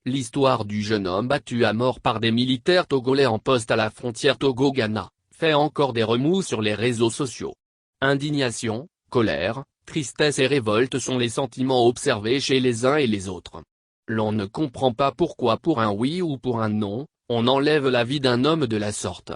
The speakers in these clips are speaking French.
l'histoire du jeune homme battu à mort par des militaires togolais en poste à la frontière Togo-Ghana, fait encore des remous sur les réseaux sociaux. Indignation, colère, tristesse et révolte sont les sentiments observés chez les uns et les autres. L'on ne comprend pas pourquoi pour un oui ou pour un non, on enlève la vie d'un homme de la sorte.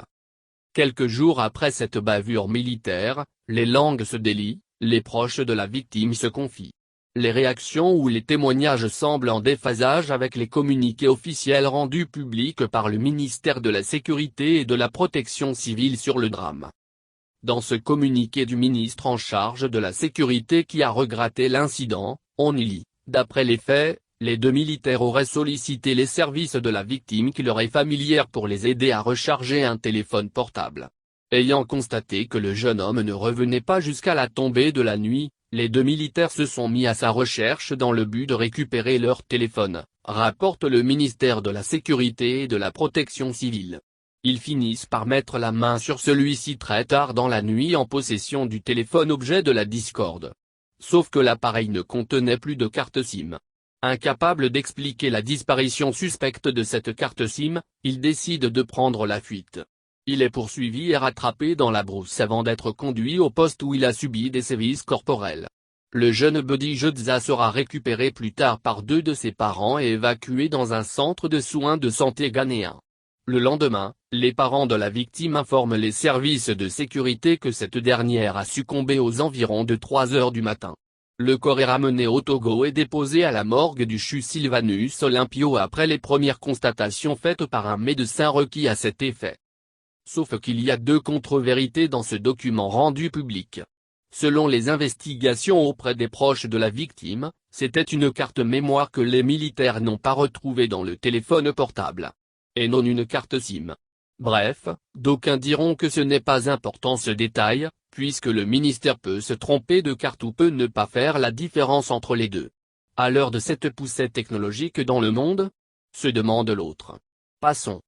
Quelques jours après cette bavure militaire, les langues se délient, les proches de la victime se confient. Les réactions ou les témoignages semblent en déphasage avec les communiqués officiels rendus publics par le ministère de la Sécurité et de la Protection civile sur le drame. Dans ce communiqué du ministre en charge de la Sécurité qui a regretté l'incident, on y lit, d'après les faits, les deux militaires auraient sollicité les services de la victime qui leur est familière pour les aider à recharger un téléphone portable. Ayant constaté que le jeune homme ne revenait pas jusqu'à la tombée de la nuit, les deux militaires se sont mis à sa recherche dans le but de récupérer leur téléphone, rapporte le ministère de la Sécurité et de la Protection civile. Ils finissent par mettre la main sur celui-ci très tard dans la nuit en possession du téléphone objet de la discorde. Sauf que l'appareil ne contenait plus de carte SIM. Incapable d'expliquer la disparition suspecte de cette carte SIM, il décide de prendre la fuite. Il est poursuivi et rattrapé dans la brousse avant d'être conduit au poste où il a subi des sévices corporels. Le jeune Buddy Jedza sera récupéré plus tard par deux de ses parents et évacué dans un centre de soins de santé ghanéen. Le lendemain, les parents de la victime informent les services de sécurité que cette dernière a succombé aux environs de 3 heures du matin. Le corps est ramené au Togo et déposé à la morgue du CHU Sylvanus Olympio après les premières constatations faites par un médecin requis à cet effet. Sauf qu'il y a deux contre-vérités dans ce document rendu public. Selon les investigations auprès des proches de la victime, c'était une carte mémoire que les militaires n'ont pas retrouvée dans le téléphone portable. Et non une carte SIM. Bref, d'aucuns diront que ce n'est pas important ce détail, puisque le ministère peut se tromper de carte ou peut ne pas faire la différence entre les deux. À l'heure de cette poussée technologique dans le monde ? Se demande l'autre. Passons.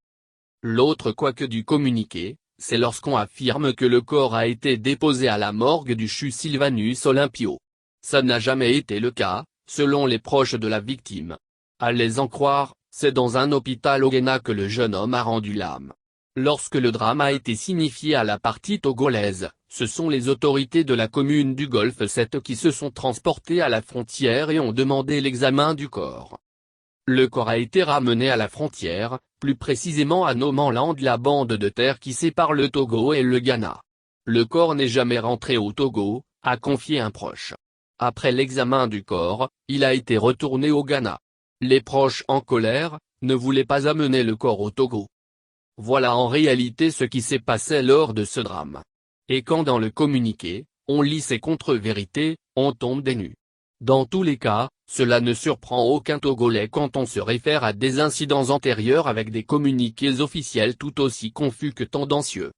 L'autre couac du communiqué, c'est lorsqu'on affirme que le corps a été déposé à la morgue du CHU Sylvanus Olympio. Ça n'a jamais été le cas, selon les proches de la victime. À les en croire, c'est dans un hôpital au Ghana que le jeune homme a rendu l'âme. Lorsque le drame a été signifié à la partie togolaise, ce sont les autorités de la commune du Golfe 7 qui se sont transportées à la frontière et ont demandé l'examen du corps. Le corps a été ramené à la frontière, plus précisément à Nomanland, la bande de terre qui sépare le Togo et le Ghana. Le corps n'est jamais rentré au Togo, a confié un proche. Après l'examen du corps, il a été retourné au Ghana. Les proches en colère, ne voulaient pas amener le corps au Togo. Voilà en réalité ce qui s'est passé lors de ce drame. Et quand dans le communiqué, on lit ces contre-vérités, on tombe des nues. Dans tous les cas, cela ne surprend aucun Togolais quand on se réfère à des incidents antérieurs avec des communiqués officiels tout aussi confus que tendancieux.